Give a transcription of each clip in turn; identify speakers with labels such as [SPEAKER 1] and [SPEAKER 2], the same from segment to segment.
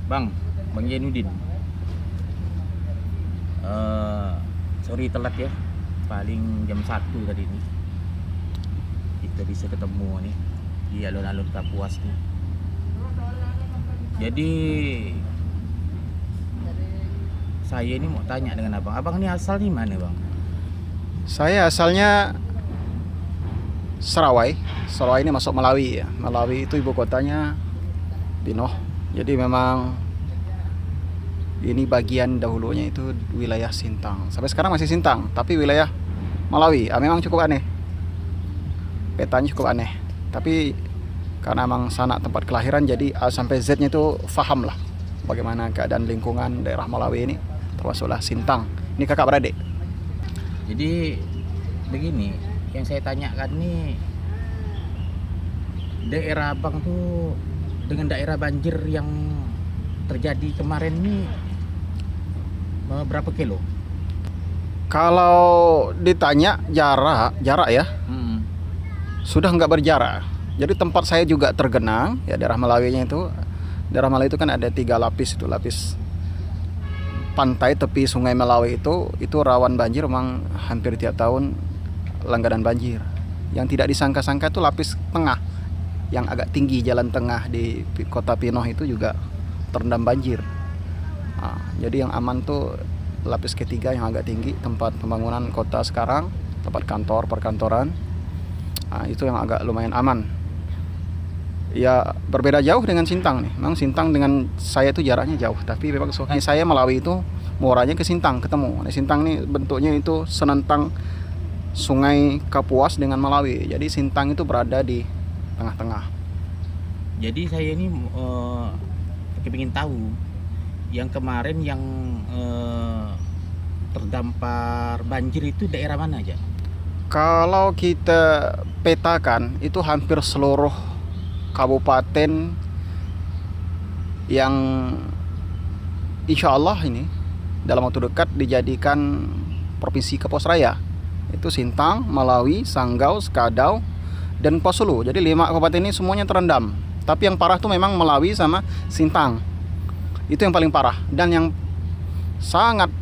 [SPEAKER 1] Bang, Bang Jainuddin. Sorry telat ya. Paling jam 1 tadi nih. Kita bisa ketemu nih di alun-alun Kapuas nih. Jadi saya ini mau tanya dengan abang. Abang ini asal di mana, Bang?
[SPEAKER 2] Saya asalnya Serawai. Serawai ini masuk Malawi ya. Malawi itu ibu kotanya Pinoh. Jadi memang ini bagian dahulunya itu wilayah Sintang. Sampai sekarang masih Sintang, tapi wilayah Malawi. Memang cukup aneh. Petanya cukup aneh. Tapi karena memang sana tempat kelahiran, jadi A sampai Z-nya itu faham lah bagaimana keadaan lingkungan daerah Malawi ini, termasuklah Sintang. Ini kakak beradik.
[SPEAKER 1] Jadi begini, yang saya tanyakan nih, daerah abang tuh dengan daerah banjir yang terjadi kemarin ini berapa kilo?
[SPEAKER 2] Kalau ditanya jarak ya, sudah nggak berjarak. Jadi tempat saya juga tergenang ya, daerah Malawinya itu. Daerah Malawi itu kan ada 3 lapis, itu lapis pantai tepi Sungai Malawi itu rawan banjir, memang hampir tiap tahun langganan banjir. Yang tidak disangka-sangka itu lapis tengah yang agak tinggi, jalan tengah di kota Pinoh itu juga terendam banjir. Jadi yang aman tuh lapis ketiga yang agak tinggi, tempat pembangunan kota sekarang, tempat kantor perkantoran. Itu yang agak lumayan aman. Ya berbeda jauh dengan Sintang nih. Memang Sintang dengan saya itu jaraknya jauh, tapi memang sungai saya Malawi itu muaranya ke Sintang ketemu. Nah, Sintang nih bentuknya itu senentang Sungai Kapuas dengan Malawi. Jadi Sintang itu berada di tengah-tengah.
[SPEAKER 1] Jadi saya ini ingin tahu yang kemarin yang terdampar banjir itu daerah mana aja?
[SPEAKER 2] Kalau kita petakan itu hampir seluruh kabupaten yang insya Allah ini dalam waktu dekat dijadikan Provinsi Kapuas Raya. Itu Sintang, Malawi, Sanggau, Skadau, dan Posulu. Jadi 5 kabupaten ini semuanya terendam. Tapi yang parah tuh memang Malawi sama Sintang. Itu yang paling parah. Dan yang sangat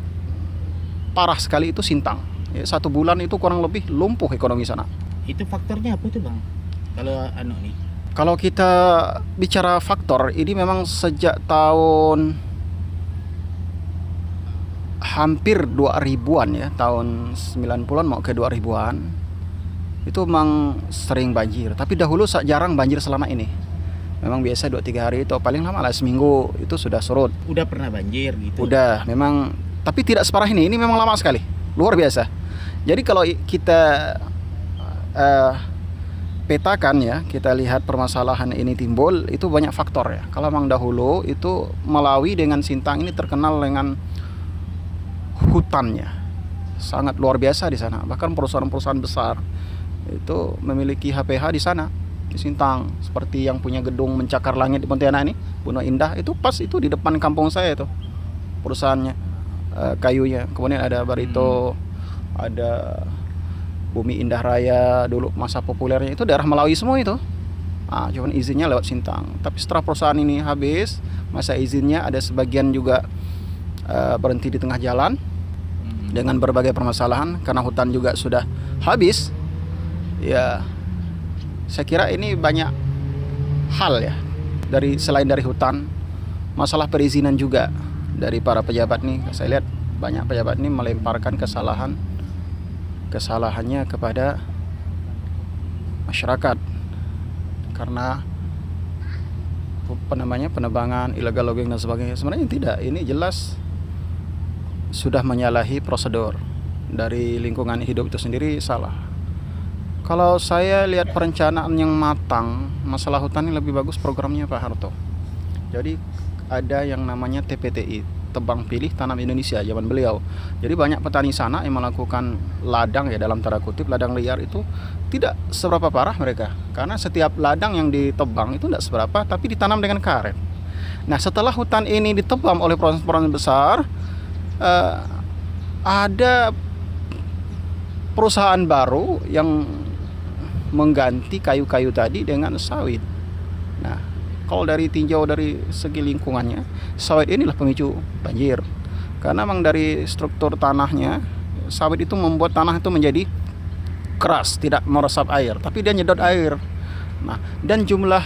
[SPEAKER 2] parah sekali itu Sintang. 1 bulan itu kurang lebih lumpuh ekonomi sana.
[SPEAKER 1] Itu faktornya apa itu, Bang?
[SPEAKER 2] Kalau kita bicara faktor, ini memang sejak tahun hampir 2000-an ya, tahun 90-an mau ke 2000-an. Itu memang sering banjir, tapi dahulu jarang banjir selama ini. Memang biasa 2-3 hari itu, paling lama lah seminggu itu sudah surut.
[SPEAKER 1] Udah pernah banjir gitu?
[SPEAKER 2] Udah, memang, tapi tidak separah ini memang lama sekali, luar biasa. Jadi kalau kita petakan ya, kita lihat permasalahan ini timbul, itu banyak faktor ya. Kalau memang dahulu itu Malawi dengan Sintang ini terkenal dengan hutannya, sangat luar biasa di sana. Bahkan perusahaan-perusahaan besar itu memiliki HPH di sana, di Sintang. Seperti yang punya gedung mencakar langit di Pontianak ini, Buno Indah, itu pas itu di depan kampung saya itu perusahaannya, kayunya. Kemudian ada Barito, ada Bumi Indah Raya, dulu masa populernya itu daerah Malawi semua itu. Cuman izinnya lewat Sintang. Tapi setelah perusahaan ini habis masa izinnya, ada sebagian juga berhenti di tengah jalan dengan berbagai permasalahan karena hutan juga sudah habis. Ya, saya kira ini banyak hal ya, selain dari hutan, masalah perizinan juga dari para pejabat nih. Saya lihat banyak pejabat ini melemparkan kesalahannya kepada masyarakat karena penebangan illegal logging dan sebagainya. Sebenarnya tidak, ini jelas sudah menyalahi prosedur dari lingkungan hidup itu sendiri, salah. Kalau saya lihat perencanaan yang matang masalah hutan ini, lebih bagus programnya Pak Harto. Jadi ada yang namanya TPTI, tebang pilih tanam Indonesia, zaman beliau. Jadi banyak petani sana yang melakukan ladang ya, dalam tanda kutip ladang liar. Itu tidak seberapa parah mereka, karena setiap ladang yang ditebang itu tidak seberapa, tapi ditanam dengan karet. Nah, setelah hutan ini ditebang oleh perusahaan besar, ada perusahaan baru yang mengganti kayu-kayu tadi dengan sawit. Nah, kalau dari tinjau dari segi lingkungannya, sawit inilah pemicu banjir. Karena memang dari struktur tanahnya, sawit itu membuat tanah itu menjadi keras, tidak meresap air, tapi dia nyedot air. Nah, dan jumlah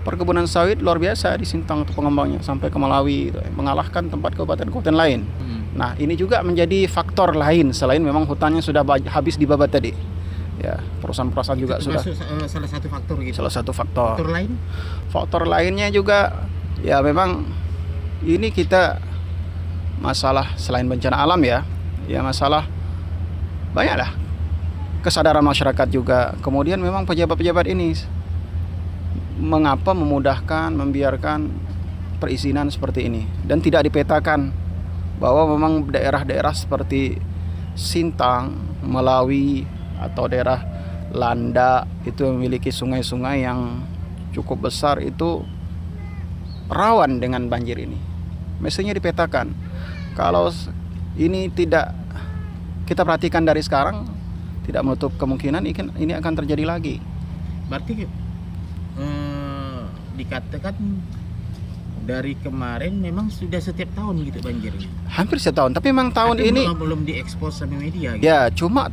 [SPEAKER 2] perkebunan sawit luar biasa di Sintang untuk pengembangnya sampai ke Malawi, mengalahkan tempat kabupaten-kabupaten lain. Nah, ini juga menjadi faktor lain selain memang hutannya sudah habis dibabat tadi. Ya, perusahaan-perusahaan juga sudah
[SPEAKER 1] salah satu faktor gitu.
[SPEAKER 2] Salah satu faktor.
[SPEAKER 1] Faktor lain?
[SPEAKER 2] Faktor lainnya juga ya memang ini kita masalah selain bencana alam ya masalah banyaklah kesadaran masyarakat juga. Kemudian memang pejabat-pejabat ini mengapa memudahkan, membiarkan perizinan seperti ini dan tidak dipetakan bahwa memang daerah-daerah seperti Sintang, Malawi atau daerah Landa itu memiliki sungai-sungai yang cukup besar, itu rawan dengan banjir ini. Mestinya dipetakan. Kalau ini tidak kita perhatikan dari sekarang, tidak menutup kemungkinan ini akan terjadi lagi.
[SPEAKER 1] Berarti dikatakan dari kemarin memang sudah setiap tahun gitu banjirnya.
[SPEAKER 2] Hampir setiap tahun, tapi memang tahun ini
[SPEAKER 1] belum diekspos sama media gitu.
[SPEAKER 2] Ya, cuma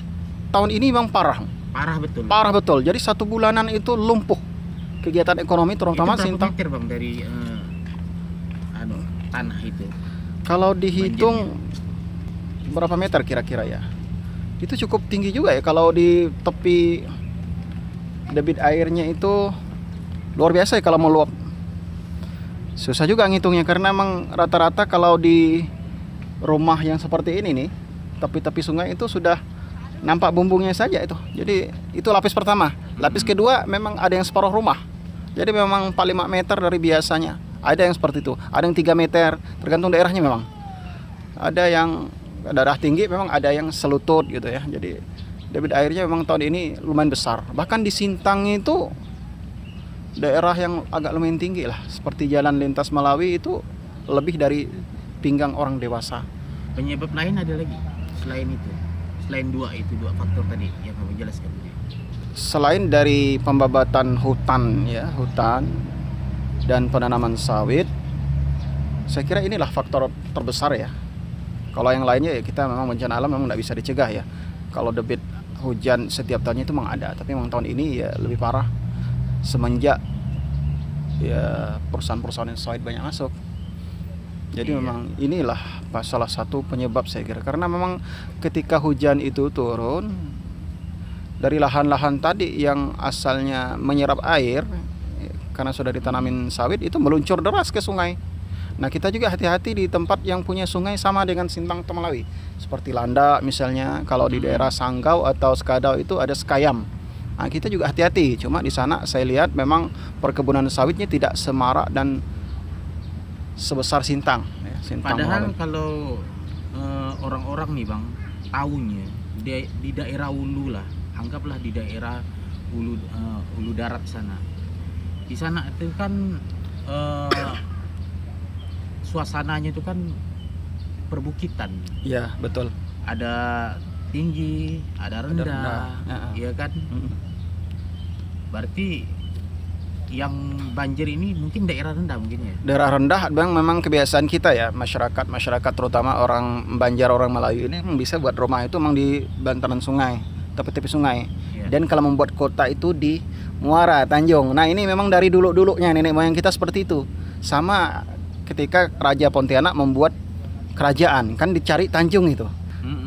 [SPEAKER 2] tahun ini memang parah
[SPEAKER 1] betul.
[SPEAKER 2] Parah betul. Jadi 1 bulanan itu lumpuh kegiatan ekonomi terutama
[SPEAKER 1] itu
[SPEAKER 2] Sintang.
[SPEAKER 1] Meter bang dari tanah itu?
[SPEAKER 2] Kalau dihitung banjirnya berapa meter kira-kira ya? Itu cukup tinggi juga ya. Kalau di tepi debit airnya itu luar biasa ya kalau meluap. Susah juga ngitungnya karena memang rata-rata kalau di rumah yang seperti ini nih, tepi-tepi sungai itu sudah nampak bumbungnya saja itu. Jadi itu lapis pertama. Lapis kedua memang ada yang separuh rumah. Jadi memang 4-5 meter dari biasanya. Ada yang seperti itu. Ada yang 3 meter, tergantung daerahnya memang. Ada yang daerah tinggi memang ada yang selutut gitu ya. Jadi debit airnya memang tahun ini lumayan besar. Bahkan di Sintang itu daerah yang agak lumayan tinggi lah, seperti jalan lintas Malawi itu lebih dari pinggang orang dewasa.
[SPEAKER 1] Penyebab lain ada lagi selain itu? Selain dua faktor tadi yang kamu jelaskan tadi.
[SPEAKER 2] Selain dari pembabatan hutan dan penanaman sawit, saya kira inilah faktor terbesar ya. Kalau yang lainnya ya kita memang bencana alam memang tidak bisa dicegah ya. Kalau debit hujan setiap tahunnya itu memang ada, tapi memang tahun ini ya lebih parah semenjak ya perusahaan-perusahaan yang sawit banyak masuk. Jadi memang inilah salah satu penyebab saya kira, karena memang ketika hujan itu turun dari lahan-lahan tadi yang asalnya menyerap air karena sudah ditanamin sawit, itu meluncur deras ke sungai. Nah, kita juga hati-hati di tempat yang punya sungai sama dengan Sintang atau Malawi, seperti Landa misalnya. Kalau di daerah Sanggau atau Skadau itu ada Skayam. Nah, kita juga hati-hati. Cuma di sana saya lihat memang perkebunan sawitnya tidak semarak dan sebesar Sintang.
[SPEAKER 1] Padahal Malawi. Kalau orang-orang nih bang tahunya di daerah hulu lah, anggaplah di daerah hulu darat sana. Di sana itu kan suasananya itu kan perbukitan.
[SPEAKER 2] Iya, betul.
[SPEAKER 1] Ada tinggi, ada rendah. Iya kan? Berarti yang banjir ini mungkin daerah rendah mungkin ya.
[SPEAKER 2] Daerah rendah memang kebiasaan kita ya, masyarakat terutama orang Banjar, orang Melayu ini bisa buat rumah itu memang di bantaran sungai, tepi-tepi sungai. Ya. Dan kalau membuat kota itu di muara, Tanjung. Nah, ini memang dari dulu-dulunya nenek moyang kita seperti itu. Sama ketika Raja Pontianak membuat kerajaan, kan dicari Tanjung itu.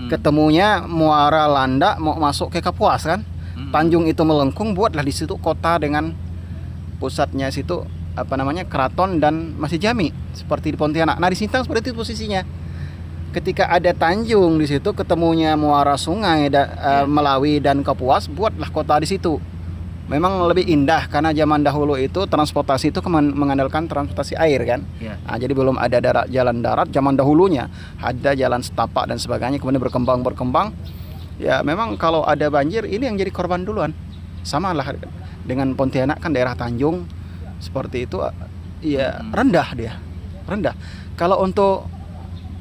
[SPEAKER 2] Ketemunya muara Landa mau masuk ke Kapuas kan. Tanjung itu melengkung, buatlah di situ kota dengan pusatnya situ keraton dan masih jami seperti di Pontianak. Nah, di Sintang seperti itu posisinya. Ketika ada Tanjung di situ ketemunya muara sungai Melawi dan Kapuas, buatlah kota di situ. Memang lebih indah karena zaman dahulu itu transportasi itu mengandalkan transportasi air kan. Nah, jadi belum ada jalan darat zaman dahulunya. Ada jalan setapak dan sebagainya, kemudian berkembang. Ya memang kalau ada banjir ini yang jadi korban duluan. Sama lah dengan Pontianak kan daerah Tanjung seperti itu ya rendah. Kalau untuk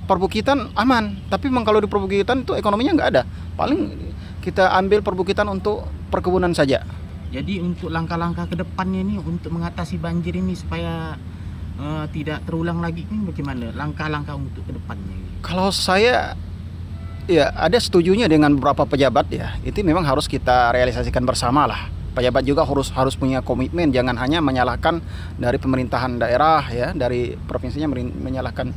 [SPEAKER 2] perbukitan aman, tapi memang kalau di perbukitan itu ekonominya nggak ada. Paling kita ambil perbukitan untuk perkebunan saja.
[SPEAKER 1] Jadi untuk langkah-langkah ke depannya ini untuk mengatasi banjir ini supaya tidak terulang lagi ini bagaimana? Langkah-langkah untuk ke depannya.
[SPEAKER 2] Kalau saya ya ada setujunya dengan beberapa pejabat ya. Itu memang harus kita realisasikan bersama lah. Pejabat juga harus punya komitmen, jangan hanya menyalahkan dari pemerintahan daerah ya, dari provinsinya menyalahkan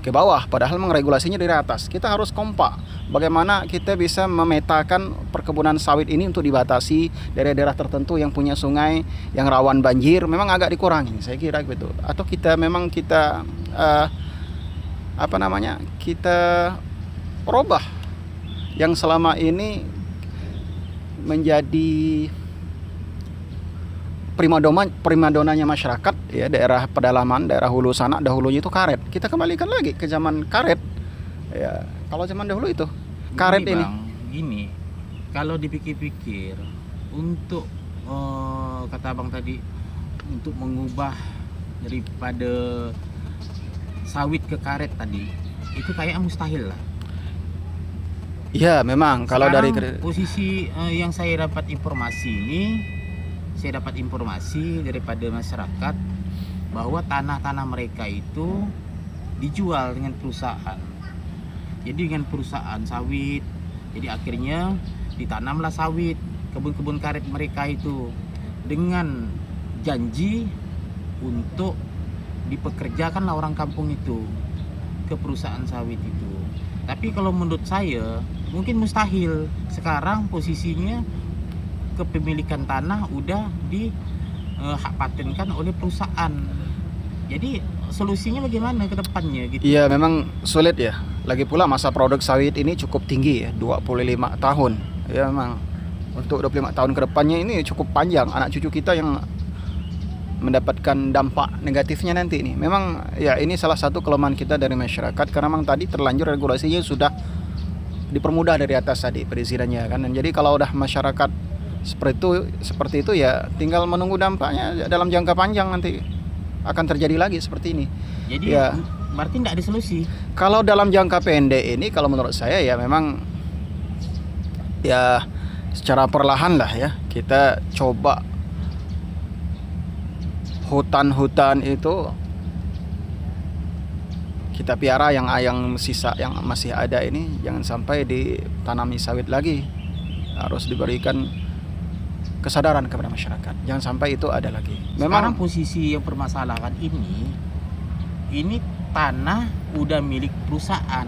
[SPEAKER 2] ke bawah, padahal memang regulasinya dari atas. Kita harus kompak. Bagaimana kita bisa memetakan perkebunan sawit ini untuk dibatasi daerah-daerah tertentu yang punya sungai yang rawan banjir, memang agak dikurangi. Saya kira begitu. Atau kita kita robah yang selama ini menjadi primadonanya masyarakat ya, daerah pedalaman, daerah hulu sana, dahulunya itu karet. Kita kembalikan lagi ke zaman karet. Ya, kalau zaman dahulu itu karet
[SPEAKER 1] Gini,
[SPEAKER 2] ini.
[SPEAKER 1] Bang, gini, kalau dipikir-pikir untuk kata Abang tadi untuk mengubah daripada sawit ke karet tadi itu kayak mustahil lah.
[SPEAKER 2] Ya, memang kalau dari
[SPEAKER 1] Sekarang posisi yang saya dapat informasi daripada masyarakat bahwa tanah-tanah mereka itu dijual dengan perusahaan. Jadi dengan perusahaan sawit, jadi akhirnya ditanamlah sawit, kebun-kebun karet mereka itu dengan janji untuk dipekerjakanlah orang kampung itu ke perusahaan sawit itu. Tapi kalau menurut saya mungkin mustahil. Sekarang posisinya kepemilikan tanah udah di hak patenkan oleh perusahaan. Jadi solusinya bagaimana ke depannya gitu?
[SPEAKER 2] Iya, memang sulit ya. Lagi pula masa produk sawit ini cukup tinggi ya, 25 tahun. Ya memang untuk 25 tahun ke depannya ini cukup panjang. Anak cucu kita yang mendapatkan dampak negatifnya nanti ini. Memang ya ini salah satu kelemahan kita dari masyarakat karena memang tadi terlanjur regulasinya sudah dipermudah dari atas tadi perizinannya kan. Dan jadi kalau udah masyarakat seperti itu ya tinggal menunggu dampaknya dalam jangka panjang nanti akan terjadi lagi seperti ini.
[SPEAKER 1] Jadi
[SPEAKER 2] ya,
[SPEAKER 1] berarti tidak ada solusi.
[SPEAKER 2] Kalau dalam jangka pendek ini kalau menurut saya ya memang ya secara perlahan lah ya kita coba hutan-hutan itu kita piara yang sisa yang masih ada ini jangan sampai ditanami sawit lagi. Harus diberikan kesadaran kepada masyarakat. Jangan sampai itu ada lagi.
[SPEAKER 1] Sekarang posisi yang permasalahan ini tanah udah milik perusahaan.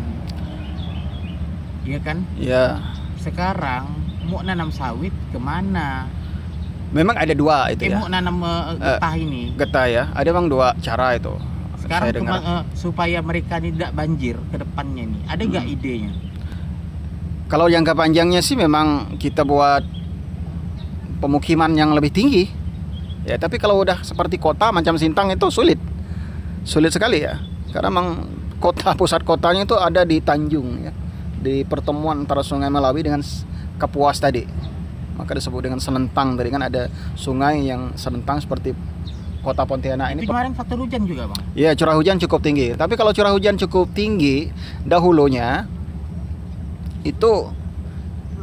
[SPEAKER 1] Iya kan?
[SPEAKER 2] Ya.
[SPEAKER 1] Sekarang mau nanam sawit kemana?
[SPEAKER 2] Memang ada dua itu ya.
[SPEAKER 1] Mau nanam getah ini.
[SPEAKER 2] Getah ya. Ada memang dua cara itu.
[SPEAKER 1] Sekarang supaya mereka tidak banjir ke depannya nih. Ada nggak idenya?
[SPEAKER 2] Kalau jangka panjangnya sih memang kita buat pemukiman yang lebih tinggi. Ya, tapi kalau udah seperti kota macam Sintang itu sulit sekali ya. Karena memang pusat kotanya itu ada di Tanjung ya. Di pertemuan antara Sungai Melawi dengan Kapuas tadi. Maka disebut dengan Senentang tadi kan ada sungai yang senentang seperti kota Pontianak ini.
[SPEAKER 1] Kemarin faktor hujan juga, Bang.
[SPEAKER 2] Iya, curah hujan cukup tinggi. Tapi kalau curah hujan cukup tinggi dahulunya itu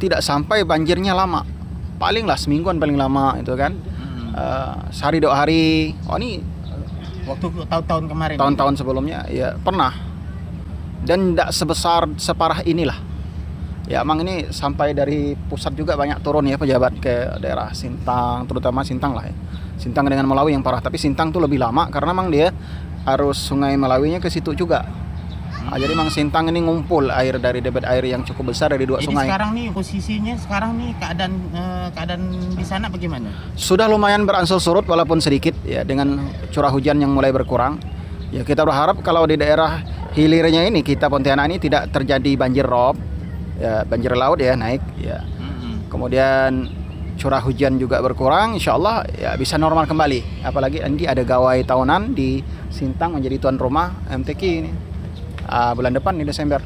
[SPEAKER 2] tidak sampai banjirnya lama. Palinglah semingguan paling lama itu kan. Sehari 2 hari. Oh ini
[SPEAKER 1] waktu tahun-tahun kemarin.
[SPEAKER 2] Tahun-tahun sebelumnya ya pernah. Dan tidak separah inilah. Ya emang ini sampai dari pusat juga banyak turun ya pejabat ke daerah Sintang, terutama Sintang lah ya. Sintang dengan Melawi yang parah, tapi Sintang tuh lebih lama karena memang dia harus Sungai Melawinya ke situ juga. Jadi memang Sintang ini ngumpul air dari debit air yang cukup besar dari dua sungai.
[SPEAKER 1] Jadi sekarang nih posisinya keadaan di sana bagaimana?
[SPEAKER 2] Sudah lumayan berangsur surut walaupun sedikit ya dengan curah hujan yang mulai berkurang. Ya kita berharap kalau di daerah hilirnya ini kita Pontianak ini tidak terjadi banjir rob. Ya banjir laut ya naik ya. Kemudian curah hujan juga berkurang, insya Allah ya bisa normal kembali. Apalagi nanti ada gawai tahunan di Sintang menjadi tuan rumah MTQ ini bulan depan di Desember.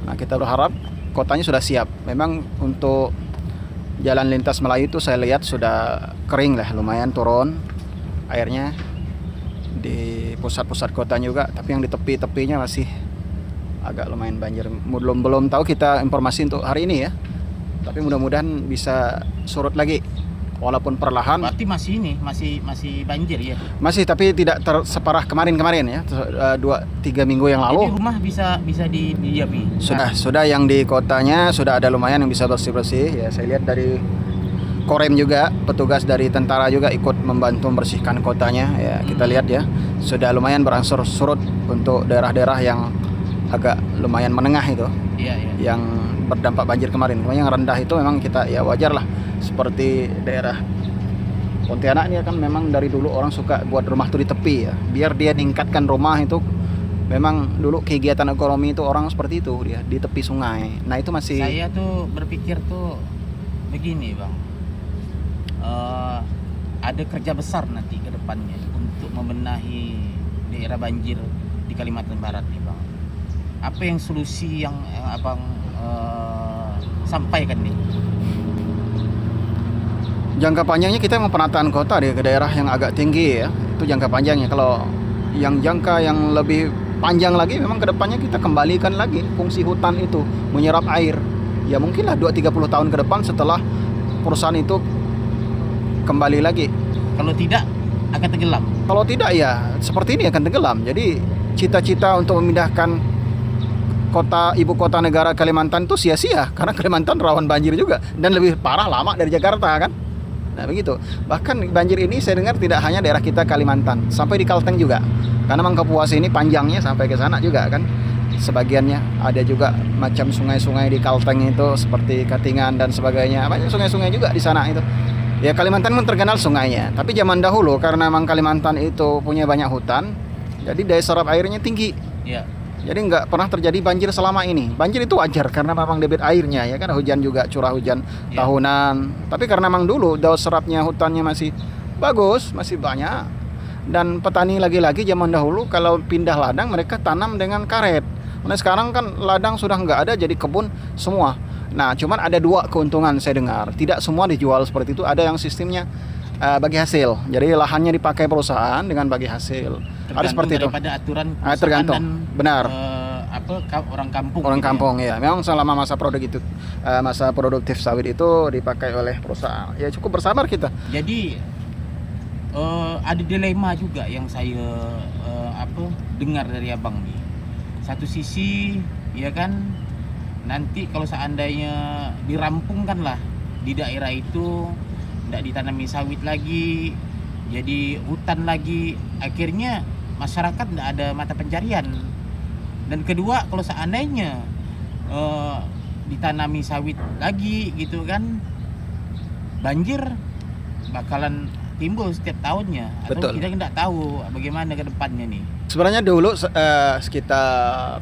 [SPEAKER 2] Nah kita berharap kotanya sudah siap. Memang untuk jalan lintas Melayu itu saya lihat sudah kering lah, lumayan turun airnya di pusat-pusat kotanya juga. Tapi yang di tepi-tepinya masih agak lumayan banjir. Belum tahu kita informasi untuk hari ini ya. Tapi mudah-mudahan bisa surut lagi walaupun perlahan.
[SPEAKER 1] Berarti masih masih banjir ya.
[SPEAKER 2] Masih, tapi tidak separah kemarin ya, 2-3 minggu yang lalu.
[SPEAKER 1] Jadi rumah bisa didiami.
[SPEAKER 2] Sudah yang di kotanya sudah ada lumayan yang bisa bersih-bersih ya. Saya lihat dari Korem juga, petugas dari tentara juga ikut membantu membersihkan kotanya ya. Kita lihat ya, sudah lumayan berangsur surut untuk daerah-daerah yang agak lumayan menengah itu.
[SPEAKER 1] Iya.
[SPEAKER 2] Yang berdampak banjir kemarin. Yang rendah itu memang kita ya wajar lah. Seperti daerah Pontianak ini kan memang dari dulu orang suka buat rumah tuh di tepi ya. Biar dia meningkatkan rumah itu, memang dulu kegiatan ekonomi itu orang seperti itu, dia di tepi sungai. Nah itu masih.
[SPEAKER 1] Saya tuh berpikir tuh begini bang, ada kerja besar nanti ke depannya untuk membenahi daerah banjir di Kalimantan Barat nih bang. Apa yang solusi yang abang sampaikan nih?
[SPEAKER 2] Jangka panjangnya kita mau penataan kota di daerah yang agak tinggi ya. Itu jangka panjangnya. Kalau yang jangka yang lebih panjang lagi, memang kedepannya kita kembalikan lagi fungsi hutan itu menyerap air. Ya mungkinlah 2-30 tahun ke depan setelah perusahaan itu kembali lagi.
[SPEAKER 1] Kalau tidak akan tenggelam.
[SPEAKER 2] Kalau tidak ya seperti ini akan tenggelam. Jadi cita-cita untuk memindahkan ibu kota negara Kalimantan itu sia-sia, karena Kalimantan rawan banjir juga dan lebih parah lama dari Jakarta kan. Nah begitu. Bahkan banjir ini saya dengar tidak hanya daerah kita Kalimantan, sampai di Kalteng juga. Karena Mangkapuas ini panjangnya sampai ke sana juga kan. Sebagiannya ada juga macam sungai-sungai di Kalteng itu seperti Katingan dan sebagainya. Banyak sungai-sungai juga di sana itu. Ya Kalimantan pun terkenal sungainya. Tapi zaman dahulu karena memang Kalimantan itu punya banyak hutan, jadi daya serap airnya tinggi.
[SPEAKER 1] Iya.
[SPEAKER 2] Jadi nggak pernah terjadi banjir selama ini. Banjir itu wajar karena memang debit airnya ya kan, hujan juga curah hujan tahunan. Tapi karena memang dulu daya serapnya hutannya masih bagus, masih banyak. Dan petani lagi-lagi zaman dahulu kalau pindah ladang mereka tanam dengan karet. Nah sekarang kan ladang sudah nggak ada, jadi kebun semua. Nah cuman ada 2 keuntungan saya dengar. Tidak semua dijual seperti itu. Ada yang sistemnya bagi hasil. Jadi lahannya dipakai perusahaan dengan bagi hasil. Ada seperti itu.
[SPEAKER 1] Daripada aturan
[SPEAKER 2] tergantung.
[SPEAKER 1] dan
[SPEAKER 2] Benar.
[SPEAKER 1] Orang kampung.
[SPEAKER 2] Orang
[SPEAKER 1] gitu
[SPEAKER 2] kampung ya. Memang selama masa masa produktif sawit itu dipakai oleh perusahaan. Ya cukup bersabar kita.
[SPEAKER 1] Jadi ada dilema juga yang saya dengar dari abang nih. Satu sisi ya kan, nanti kalau seandainya dirampungkan lah di daerah itu, tidak ditanami sawit lagi, jadi hutan lagi, akhirnya masyarakat tidak ada mata pencarian. Dan kedua, kalau seandainya ditanami sawit lagi gitu kan, banjir bakalan timbul setiap tahunnya. Atau
[SPEAKER 2] Betul.
[SPEAKER 1] kita tidak tahu bagaimana ke depannya nih.
[SPEAKER 2] Sebenarnya dulu sekitar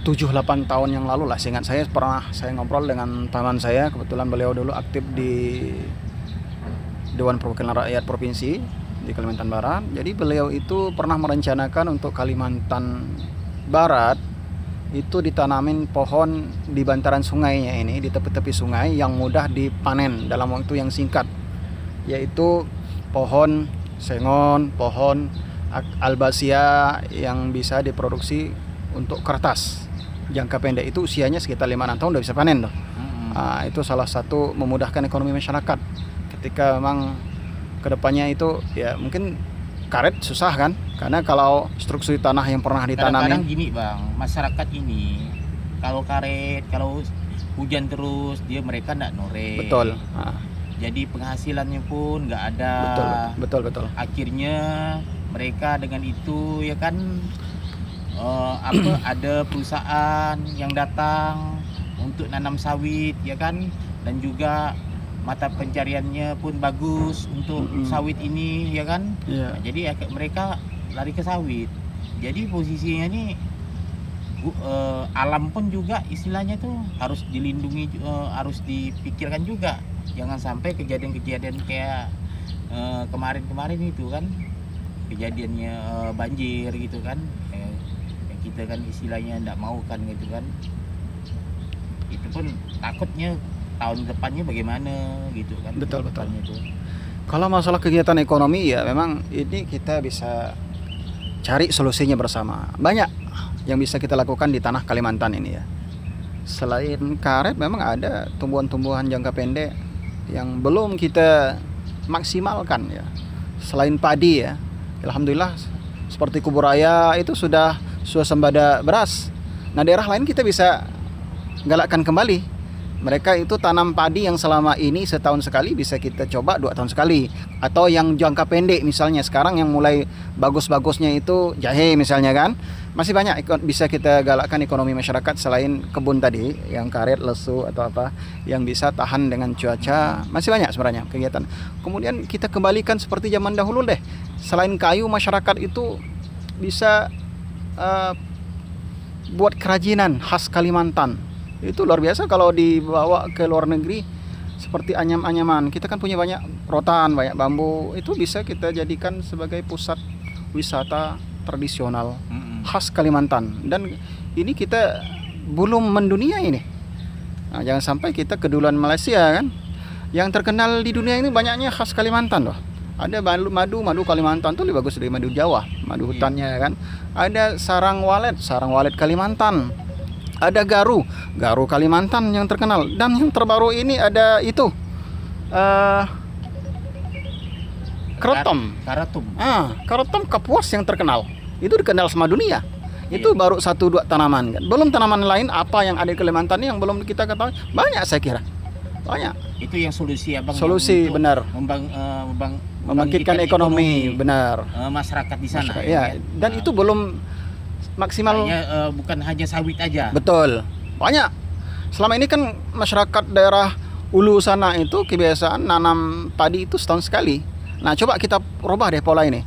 [SPEAKER 2] 7-8 tahun yang lalu lah, seingat saya pernah saya ngobrol dengan paman saya, kebetulan beliau dulu aktif di Dewan Perwakilan Rakyat Provinsi di Kalimantan Barat. Jadi beliau itu pernah merencanakan untuk Kalimantan Barat itu ditanamin pohon di bantaran sungainya ini, di tepi-tepi sungai yang mudah dipanen dalam waktu yang singkat, yaitu pohon sengon, pohon albasia yang bisa diproduksi untuk kertas jangka pendek. Itu usianya sekitar 5-6 tahun udah bisa panen tuh. Itu salah satu memudahkan ekonomi masyarakat ketika memang kedepannya itu ya mungkin karet susah kan, karena kalau struktur tanah yang pernah ditanami.
[SPEAKER 1] Kadang-kadang gini bang, masyarakat ini kalau karet, kalau hujan terus mereka nggak nore.
[SPEAKER 2] Betul.
[SPEAKER 1] Jadi penghasilannya pun nggak ada.
[SPEAKER 2] Betul.
[SPEAKER 1] Akhirnya mereka dengan itu ya kan ada perusahaan yang datang untuk nanam sawit ya kan, dan juga mata pencariannya pun bagus untuk sawit ini ya kan. Nah, jadi mereka lari ke sawit. Jadi posisinya ini alam pun juga istilahnya tuh harus dilindungi, harus dipikirkan juga. Jangan sampai kejadian-kejadian kayak kemarin-kemarin itu kan, kejadiannya banjir gitu kan, kita kan istilahnya tidak mau kan gitu kan. Itu pun takutnya tahun depannya bagaimana gitu kan.
[SPEAKER 2] Betul. Kalau masalah kegiatan ekonomi ya memang ini kita bisa cari solusinya bersama. Banyak yang bisa kita lakukan di tanah Kalimantan ini ya. Selain karet memang ada tumbuhan-tumbuhan jangka pendek yang belum kita maksimalkan ya. Selain padi ya, alhamdulillah seperti Kuburaya itu sudah swasembada beras. Nah, daerah lain kita bisa galakkan kembali. Mereka itu tanam padi yang selama ini setahun sekali bisa kita coba 2 tahun sekali. Atau yang jangka pendek misalnya sekarang yang mulai bagus-bagusnya itu jahe misalnya kan. Masih banyak bisa kita galakkan ekonomi masyarakat selain kebun tadi yang karet, lesu atau apa yang bisa tahan dengan cuaca. Masih banyak sebenarnya kegiatan. Kemudian kita kembalikan seperti zaman dahulu deh. Selain kayu, masyarakat itu bisa buat kerajinan khas Kalimantan. Itu luar biasa kalau dibawa ke luar negeri seperti anyam-anyaman. Kita kan punya banyak rotan, banyak bambu. Itu bisa kita jadikan sebagai pusat wisata tradisional khas Kalimantan. Dan ini kita belum mendunia ini. Nah, jangan sampai kita keduluan Malaysia kan. Yang terkenal di dunia ini banyaknya khas Kalimantan loh. Ada madu Kalimantan tuh lebih bagus dari madu Jawa, madu hutannya kan. Ada sarang walet Kalimantan. Ada garu Kalimantan yang terkenal. Dan yang terbaru ini ada itu Karatum. Karatum Kapuas yang terkenal. Itu dikenal sama dunia. Itu baru 1-2 tanaman kan. Belum tanaman lain apa yang ada di Kalimantan yang belum kita ketahui. Banyak saya kira. Banyak.
[SPEAKER 1] Itu yang solusi Abang.
[SPEAKER 2] Solusi benar. Membangkitkan ekonomi benar.
[SPEAKER 1] Masyarakat di sana.
[SPEAKER 2] Ya. Dan itu belum maksimal.
[SPEAKER 1] Bukan hanya sawit aja.
[SPEAKER 2] Betul. Banyak. Selama ini kan masyarakat daerah Ulu sana itu kebiasaan nanam padi itu setahun sekali. Nah, coba kita rubah deh pola ini.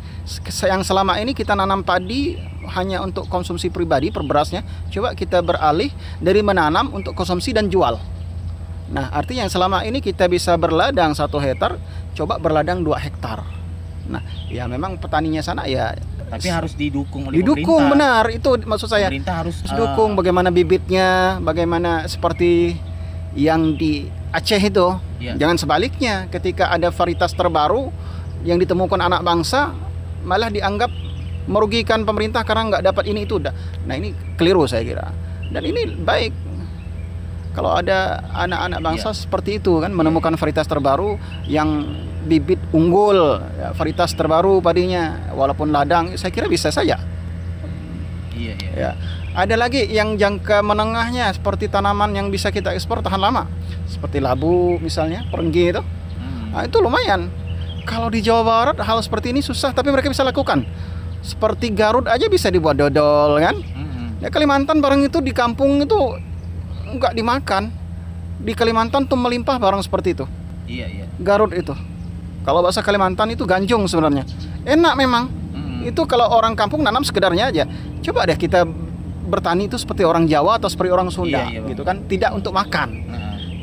[SPEAKER 2] Yang selama ini kita nanam padi hanya untuk konsumsi pribadi per berasnya, coba kita beralih dari menanam untuk konsumsi dan jual. Nah, artinya yang selama ini kita bisa berladang 1 hektar, coba berladang 2 hektar. Nah, ya memang petaninya sana ya
[SPEAKER 1] tapi harus didukung oleh
[SPEAKER 2] pemerintah. Benar, itu maksud saya.
[SPEAKER 1] Pemerintah harus
[SPEAKER 2] dukung bagaimana bibitnya, bagaimana seperti yang di Aceh itu.
[SPEAKER 1] Ya.
[SPEAKER 2] Jangan sebaliknya, ketika ada varietas terbaru yang ditemukan anak bangsa malah dianggap merugikan pemerintah karena nggak dapat ini itu. Nah, ini keliru saya kira. Dan ini baik kalau ada anak-anak bangsa seperti itu kan, menemukan varietas terbaru yang bibit unggul, ya, varietas terbaru padinya walaupun ladang, saya kira bisa saja.
[SPEAKER 1] Iya.
[SPEAKER 2] Ya. Ada lagi yang jangka menengahnya seperti tanaman yang bisa kita ekspor tahan lama, seperti labu misalnya, perenggi itu. Nah, itu lumayan. Kalau di Jawa Barat hal seperti ini susah, tapi mereka bisa lakukan. Seperti Garut aja bisa dibuat dodol kan. Ya, Kalimantan barang itu di kampung itu enggak dimakan. Di Kalimantan tuh melimpah barang seperti itu.
[SPEAKER 1] Iya.
[SPEAKER 2] Garut itu. Kalau bahasa Kalimantan itu ganjung sebenarnya. Enak memang. Itu kalau orang kampung nanam sekedarnya aja. Coba deh kita bertani itu seperti orang Jawa atau seperti orang Sunda gitu kan, tidak untuk makan.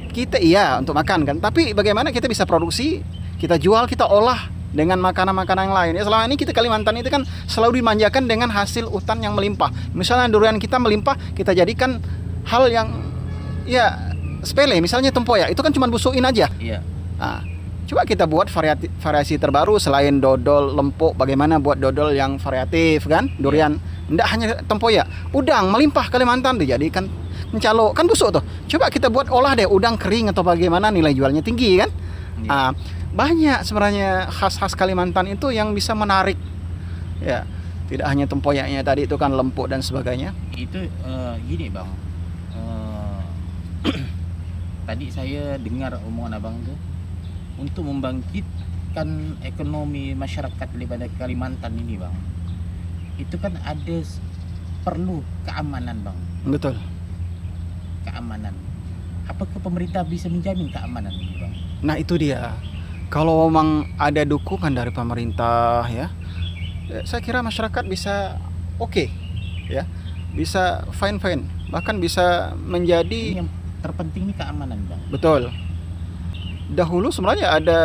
[SPEAKER 2] Kita untuk makan kan, tapi bagaimana kita bisa produksi, kita jual, kita olah dengan makanan-makanan yang lain. Ya, selama ini kita Kalimantan itu kan selalu dimanjakan dengan hasil hutan yang melimpah. Misalnya durian kita melimpah, kita jadikan hal yang ya sepele, misalnya tempoyak itu kan cuma busukin aja.
[SPEAKER 1] Iya.
[SPEAKER 2] Nah, coba kita buat variasi terbaru selain dodol lempuk, bagaimana buat dodol yang variatif kan? Durian tidak hanya tempoyak, udang melimpah Kalimantan dijadikan mencalo, kan busuk tuh. Coba kita buat olah deh udang kering atau bagaimana, nilai jualnya tinggi kan? Nah, banyak sebenarnya khas-khas Kalimantan itu yang bisa menarik. Ya, tidak hanya tempoyaknya tadi itu kan, lempuk dan sebagainya.
[SPEAKER 1] Itu gini Bang. Tadi saya dengar omongan Abang tuh, untuk membangkitkan ekonomi masyarakat daripada Kalimantan ini Bang, itu kan ada perlu keamanan Bang.
[SPEAKER 2] Betul.
[SPEAKER 1] Keamanan. Apakah pemerintah bisa menjamin keamanan ini Bang?
[SPEAKER 2] Nah, itu dia. Kalau memang ada dukungan dari pemerintah ya, saya kira masyarakat bisa oke, ya, bisa fine, bahkan bisa menjadi.
[SPEAKER 1] Yang terpenting ini keamanan Bang.
[SPEAKER 2] Betul. Dahulu sebenarnya ada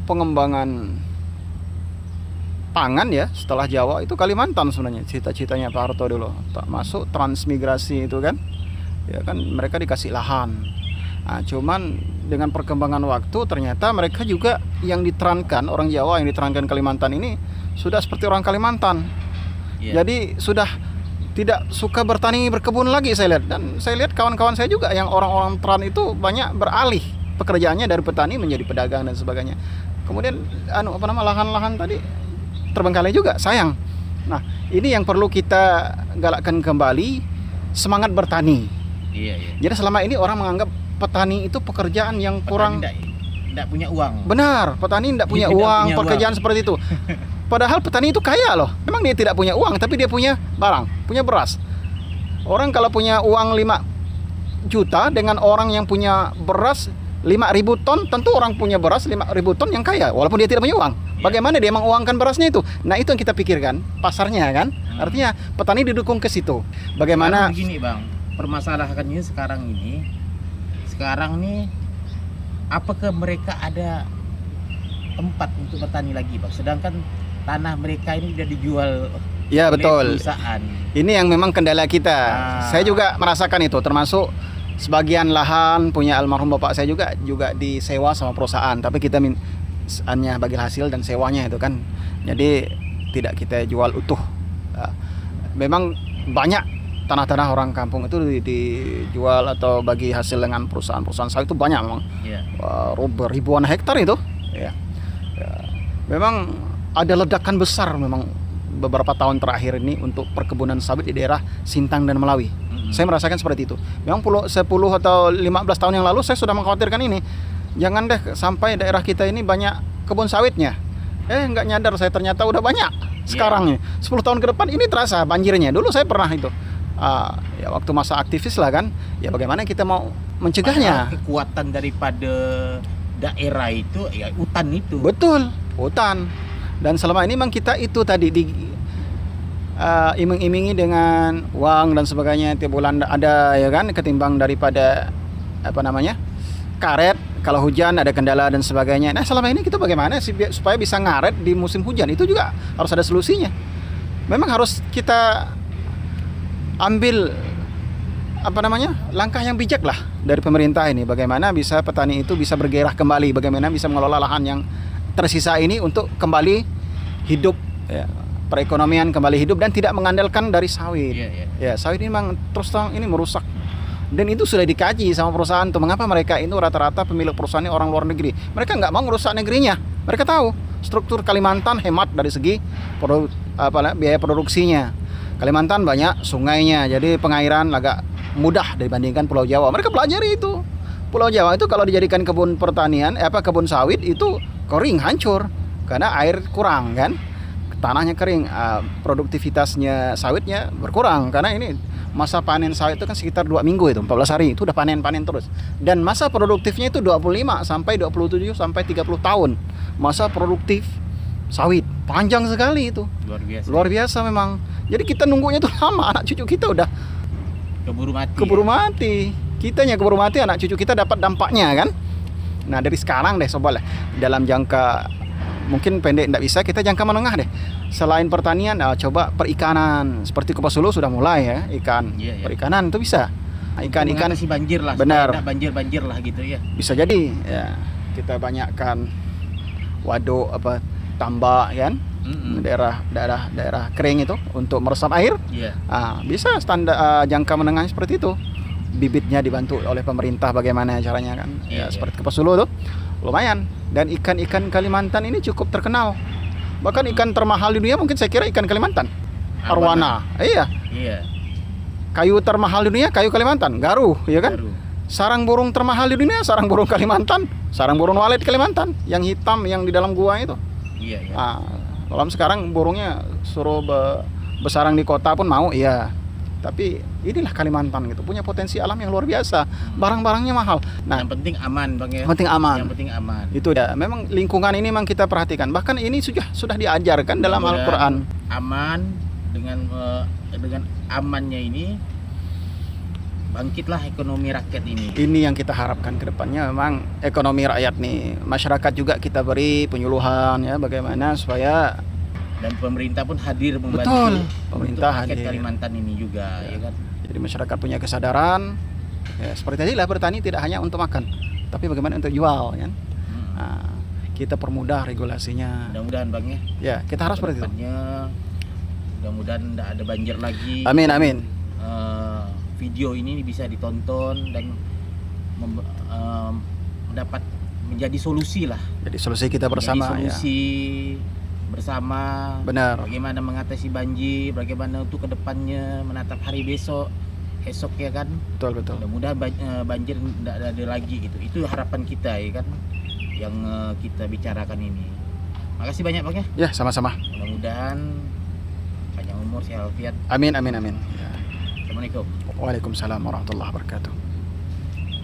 [SPEAKER 2] pengembangan pangan ya, setelah Jawa itu Kalimantan sebenarnya cita-citanya Pak Harto dulu, tak masuk transmigrasi itu kan, ya kan mereka dikasih lahan. Nah, cuman dengan perkembangan waktu ternyata mereka juga yang diterankan orang Jawa, yang diterankan Kalimantan ini sudah seperti orang Kalimantan. Jadi sudah tidak suka bertani berkebun lagi saya lihat, dan saya lihat kawan-kawan saya juga yang orang-orang teran itu banyak beralih pekerjaannya dari petani menjadi pedagang dan sebagainya. Kemudian lahan-lahan tadi terbengkalai juga, sayang. Nah, ini yang perlu kita galakkan kembali, semangat bertani.
[SPEAKER 1] Iya, iya.
[SPEAKER 2] Jadi selama ini orang menganggap petani itu pekerjaan yang kurang.
[SPEAKER 1] Tidak punya uang.
[SPEAKER 2] Benar, petani tidak punya
[SPEAKER 1] Tidak
[SPEAKER 2] uang,
[SPEAKER 1] punya
[SPEAKER 2] pekerjaan seperti itu. Padahal petani itu kaya loh. Memang dia tidak punya uang, tapi dia punya barang, punya beras. Orang kalau punya uang 5 juta dengan orang yang punya beras 5.000 ton, tentu orang punya beras 5.000 ton yang kaya, walaupun dia tidak punya uang. Bagaimana dia menguangkan berasnya itu? Nah, itu yang kita pikirkan, pasarnya kan. Artinya petani didukung ke situ. Bagaimana?
[SPEAKER 1] Karena begini bang, permasalahannya sekarang nih, apakah mereka ada tempat untuk bertani lagi bang? Sedangkan tanah mereka ini sudah dijual
[SPEAKER 2] Ya,
[SPEAKER 1] oleh
[SPEAKER 2] betul.
[SPEAKER 1] perusahaan.
[SPEAKER 2] Ini yang memang kendala kita. Saya juga merasakan itu, termasuk sebagian lahan punya almarhum bapak saya juga disewa sama perusahaan, tapi kita hanya bagi hasil dan sewanya itu kan. Jadi tidak kita jual utuh. Memang banyak tanah-tanah orang kampung itu dijual atau bagi hasil dengan perusahaan sawit itu banyak memang.
[SPEAKER 1] Iya.
[SPEAKER 2] Ribuan hektar itu. Ya. Memang ada ledakan besar memang beberapa tahun terakhir ini untuk perkebunan sawit di daerah Sintang dan Melawi. Saya merasakan seperti itu. Memang 10 atau 15 tahun yang lalu saya sudah mengkhawatirkan ini. Jangan deh sampai daerah kita ini banyak kebun sawitnya. Nggak nyadar saya ternyata udah banyak sekarang nih. 10 tahun ke depan ini terasa banjirnya. Dulu saya pernah itu. Ya waktu masa aktivis lah kan. Ya bagaimana kita mau mencegahnya?
[SPEAKER 1] Kekuatan daripada daerah itu ya hutan itu.
[SPEAKER 2] Betul, hutan. Dan selama ini memang kita itu tadi iming-imingi dengan uang dan sebagainya, tiap bulan ada ya kan, ketimbang daripada karet kalau hujan ada kendala dan sebagainya. Nah, selama ini kita bagaimana sih supaya bisa ngaret di musim hujan? Itu juga harus ada solusinya. Memang harus kita ambil langkah yang bijak lah dari pemerintah ini, bagaimana bisa petani itu bisa bergairah kembali, bagaimana bisa mengelola lahan yang tersisa ini untuk kembali hidup, ya, perekonomian kembali hidup dan tidak mengandalkan dari sawit. Ya, sawit ini memang terus terang ini merusak. Dan itu sudah dikaji sama perusahaan tuh, mengapa mereka itu rata-rata pemilik perusahaan ini orang luar negeri. Mereka nggak mau merusak negerinya. Mereka tahu struktur Kalimantan hemat dari segi biaya produksinya. Kalimantan banyak sungainya, jadi pengairan agak mudah dibandingkan Pulau Jawa. Mereka pelajari itu. Pulau Jawa itu kalau dijadikan kebun pertanian, kebun sawit itu kering, hancur karena air kurang kan, tanahnya kering, produktivitasnya sawitnya berkurang karena ini masa panen sawit itu kan sekitar 2 minggu itu, 14 hari itu udah panen terus, dan masa produktifnya itu 25 sampai 27 sampai 30 tahun masa produktif sawit, panjang sekali itu, luar biasa memang. Jadi kita nunggunya tuh lama, anak cucu kita udah keburu mati. Kitanya keburu mati, anak cucu kita dapat dampaknya kan. Nah, dari sekarang deh sobat, dalam jangka mungkin pendek tidak bisa, kita jangka menengah deh. Selain pertanian, coba perikanan. Seperti Kupas Hulu sudah mulai ya, perikanan itu bisa. Ikan
[SPEAKER 1] si banjir lah.
[SPEAKER 2] Benar.
[SPEAKER 1] Banjir lah gitu ya.
[SPEAKER 2] Bisa jadi ya, kita banyakkan waduk tambak kan. Daerah kering itu untuk meresap air. Bisa standar jangka menengah seperti itu. Bibitnya dibantu oleh pemerintah, bagaimana caranya kan, seperti Kupas Hulu tuh lumayan. Dan ikan Kalimantan ini cukup terkenal, bahkan ikan termahal di dunia mungkin saya kira ikan Kalimantan, arwana. Iya. Kayu termahal di dunia, kayu Kalimantan, garuh, ya kan. Sarang burung termahal di dunia, sarang burung Kalimantan, sarang burung walet Kalimantan, yang hitam yang di dalam gua itu. Kalau sekarang burungnya suruh bersarang di kota pun mau, tapi inilah Kalimantan gitu, punya potensi alam yang luar biasa. Barang-barangnya mahal. Nah,
[SPEAKER 1] yang penting aman bang ya.
[SPEAKER 2] Yang penting aman. Itu dah. Memang lingkungan ini memang kita perhatikan. Bahkan ini sudah diajarkan dalam Al-Quran.
[SPEAKER 1] Aman dengan amannya ini bangkitlah ekonomi rakyat ini. Ini
[SPEAKER 2] yang kita harapkan ke depannya, memang ekonomi rakyat nih. Masyarakat juga kita beri penyuluhan ya, bagaimana supaya,
[SPEAKER 1] dan pemerintah pun hadir membantu.
[SPEAKER 2] Betul, pemerintah hadir.
[SPEAKER 1] Kalimantan ini juga ya kan.
[SPEAKER 2] Jadi masyarakat punya kesadaran ya, seperti tadi lah, bertani tidak hanya untuk makan, tapi bagaimana untuk jual kan. Kita permudah regulasinya.
[SPEAKER 1] Mudah-mudahan bang ya.
[SPEAKER 2] Ya, kita harus seperti itu.
[SPEAKER 1] Mudah-mudahan tidak ada banjir lagi.
[SPEAKER 2] Amin.
[SPEAKER 1] Video ini bisa ditonton dan dapat menjadi solusi lah.
[SPEAKER 2] Jadi solusi kita bersama
[SPEAKER 1] Jadi solusi bersama.
[SPEAKER 2] Benar.
[SPEAKER 1] Bagaimana mengatasi banjir, bagaimana untuk kedepannya menatap hari esok ya kan.
[SPEAKER 2] Betul.
[SPEAKER 1] Mudah-mudahan banjir tidak ada lagi gitu. Itu harapan kita ya kan, yang kita bicarakan ini. Makasih banyak Bang ya.
[SPEAKER 2] Ya, sama-sama.
[SPEAKER 1] Mudah-mudahan panjang umur, sehat walafiat.
[SPEAKER 2] Amin. Ya.
[SPEAKER 1] Assalamualaikum.
[SPEAKER 2] Waalaikumsalam warahmatullahi wabarakatuh.